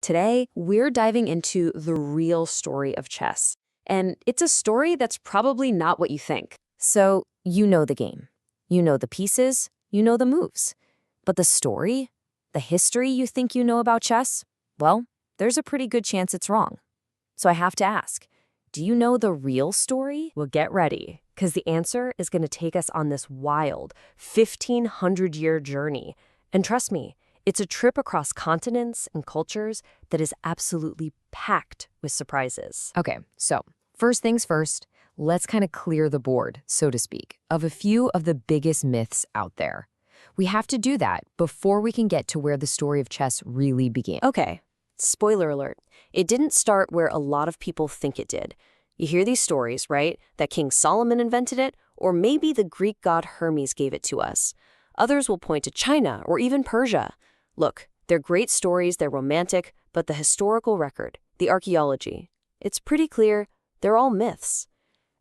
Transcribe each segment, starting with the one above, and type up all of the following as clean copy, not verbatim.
Today, we're diving into the real story of chess. And it's a story that's probably not what you think. So, you know the game. You know the pieces. You know the moves. But the story? The history you think you know about chess? Well, there's a pretty good chance it's wrong. So I have to ask, do you know the real story? Well, get ready, because the answer is going to take us on this wild 1,500-year journey. And trust me, it's a trip across continents and cultures that is absolutely packed with surprises. Okay, so first things first, let's kind of clear the board, so to speak, of a few of the biggest myths out there. We have to do that before we can get to where the story of chess really began. Okay, spoiler alert. It didn't start where a lot of people think it did. You hear these stories, right? That King Solomon invented it, or maybe the Greek god Hermes gave it to us. Others will point to China or even Persia. Look, they're great stories, they're romantic, but the historical record, the archaeology, it's pretty clear they're all myths.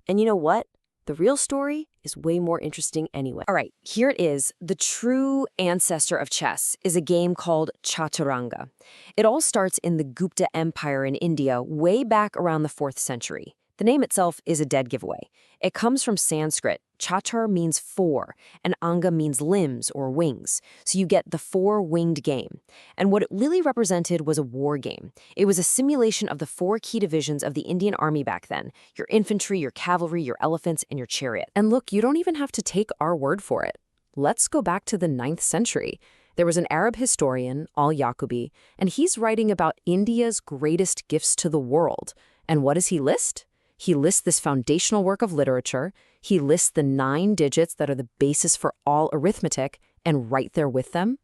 And you know what? The real story is way more interesting anyway. All right, here it is. The true ancestor of chess is a game called Chaturanga. It all starts in the Gupta Empire in India way back around the 4th century. The name itself is a dead giveaway. It comes from Sanskrit. Chatur means four, and anga means limbs or wings. So you get the four-winged game. And what it really represented was a war game. It was a simulation of the four key divisions of the Indian army back then: your infantry, your cavalry, your elephants, and your chariot. And look, you don't even have to take our word for it. Let's go back to the 9th century. There was an Arab historian, al-Yaqubi, and he's writing about India's greatest gifts to the world. And what does he list? He lists this foundational work of literature. He lists the 9 digits that are the basis for all arithmetic, and right there with them,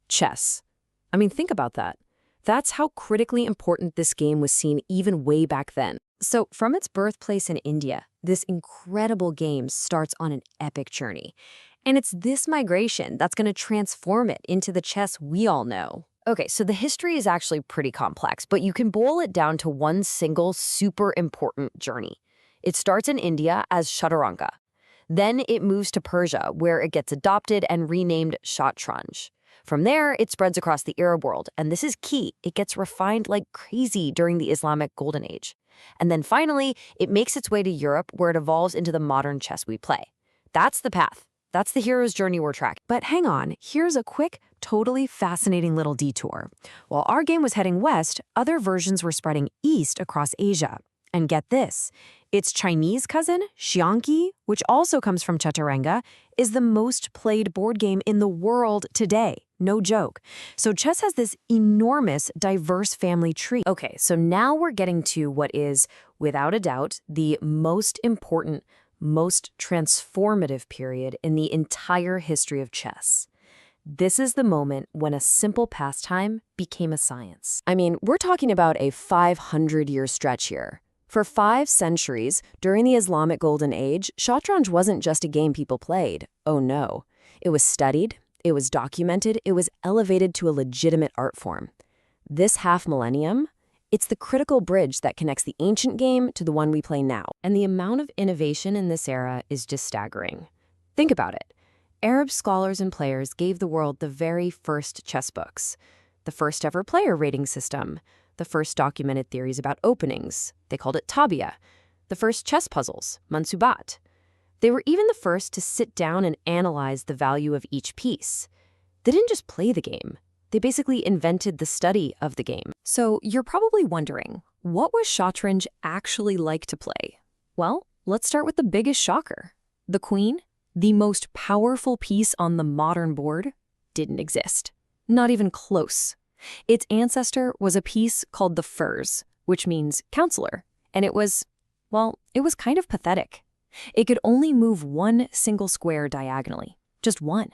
chess. I mean, think about that. That's how critically important this game was seen even way back then. So from its birthplace in India, this incredible game starts on an epic journey. And it's this migration that's going to transform it into the chess we all know. Okay, so the history is actually pretty complex, but you can boil it down to one single super important journey. It starts in India as Chaturanga. Then it moves to Persia, where it gets adopted and renamed Shatranj. From there, it spreads across the Arab world, and this is key. It gets refined like crazy during the Islamic Golden Age. And then finally, it makes its way to Europe, where it evolves into the modern chess we play. That's the path. That's the hero's journey we're tracking. But hang on, here's a quick, totally fascinating little detour. While our game was heading west, other versions were spreading east across Asia. And get this, its Chinese cousin, Xiangqi, which also comes from Chaturanga, is the most played board game in the world today. No joke. So chess has this enormous, diverse family tree. Okay, so now we're getting to what is, without a doubt, the most important, most transformative period in the entire history of chess. This is the moment when a simple pastime became a science. I mean, we're talking about a 500-year stretch here. For 5 centuries, during the Islamic Golden Age, Shatranj wasn't just a game people played. Oh no. It was studied, it was documented, it was elevated to a legitimate art form. This half-millennium, it's the critical bridge that connects the ancient game to the one we play now. And the amount of innovation in this era is just staggering. Think about it. Arab scholars and players gave the world the very first chess books, the first ever player rating system, the first documented theories about openings, they called it tabia, the first chess puzzles, mansubat. They were even the first to sit down and analyze the value of each piece. They didn't just play the game. They basically invented the study of the game. So you're probably wondering, what was Shatranj actually like to play? Well, let's start with the biggest shocker. The queen, the most powerful piece on the modern board, didn't exist. Not even close. Its ancestor was a piece called the furs, which means counselor. And it was kind of pathetic. It could only move one single square diagonally. Just one.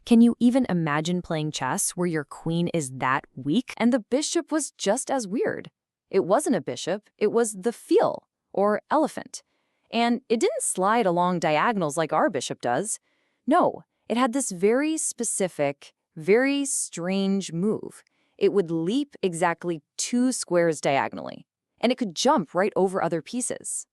Can you even imagine playing chess where your queen is that weak? And the bishop was just as weird. It wasn't a bishop, it was the fil, or elephant. And it didn't slide along diagonals like our bishop does. No, it had this very specific, very strange move. It would leap exactly 2 squares diagonally, and it could jump right over other pieces.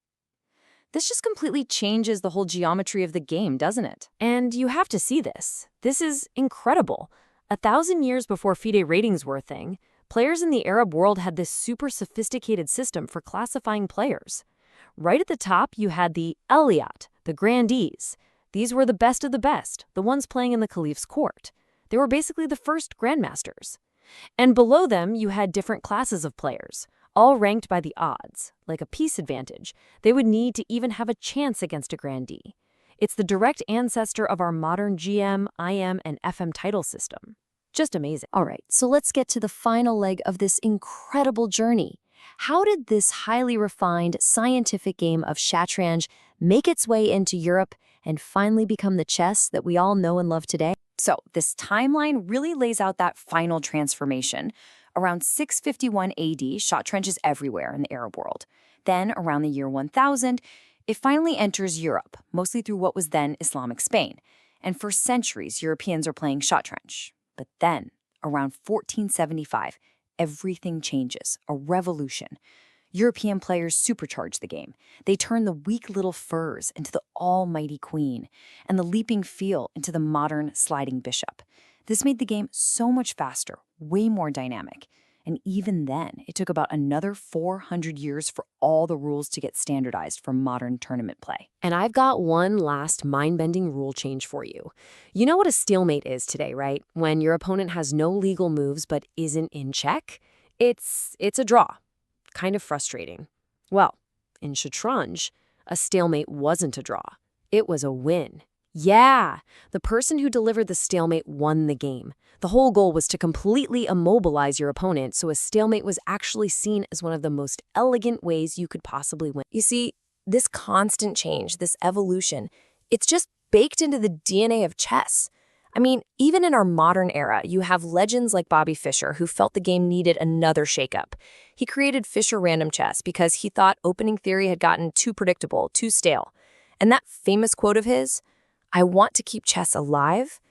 This just completely changes the whole geometry of the game, doesn't it? And you have to see this. This is incredible. 1,000 years before FIDE ratings were a thing, Players in the Arab world had this super sophisticated system for classifying players. Right at the top, you had the Aliyat, the grandees. These were the best of the best, the ones playing in the caliph's court. They were basically the first grandmasters. And below them, you had different classes of players, all ranked by the odds, like a peace advantage. They would need to even have a chance against a grandee. It's the direct ancestor of our modern GM, IM, and FM title system. Just amazing. All right, so let's get to the final leg of this incredible journey. How did this highly refined scientific game of shatranj make its way into Europe and finally become the chess that we all know and love today? So this timeline really lays out that final transformation. Around 651 AD, shatranj is everywhere in the Arab world. Then, around the year 1000, it finally enters Europe, mostly through what was then Islamic Spain. And for centuries, Europeans are playing shatranj. But then, around 1475, everything changes, a revolution. European players supercharge the game. They turn the weak little furs into the almighty queen, and the leaping fiel into the modern sliding bishop. This made the game so much faster, way more dynamic. And even then, it took about another 400 years for all the rules to get standardized for modern tournament play. And I've got one last mind-bending rule change for you. You know what a stalemate is today, right? When your opponent has no legal moves but isn't in check? It's a draw. Kind of frustrating. Well, in shatranj, a stalemate wasn't a draw. It was a win. Yeah, the person who delivered the stalemate won the game. The whole goal was to completely immobilize your opponent, so a stalemate was actually seen as one of the most elegant ways you could possibly win. You see, this constant change, this evolution, it's just baked into the DNA of chess. I mean, even in our modern era, you have legends like Bobby Fischer who felt the game needed another shakeup. He created Fischer Random Chess because he thought opening theory had gotten too predictable, too stale. And that famous quote of his, "I want to keep chess alive,"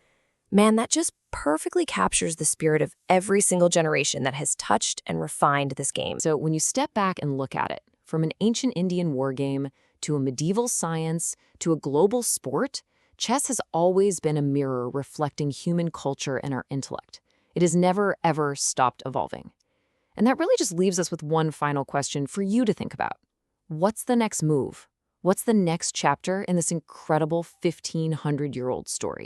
man, that just perfectly captures the spirit of every single generation that has touched and refined this game. So when you step back and look at it, from an ancient Indian war game to a medieval science to a global sport, chess has always been a mirror reflecting human culture and our intellect. It has never, ever stopped evolving. And that really just leaves us with one final question for you to think about. What's the next move? What's the next chapter in this incredible 1,500-year-old story?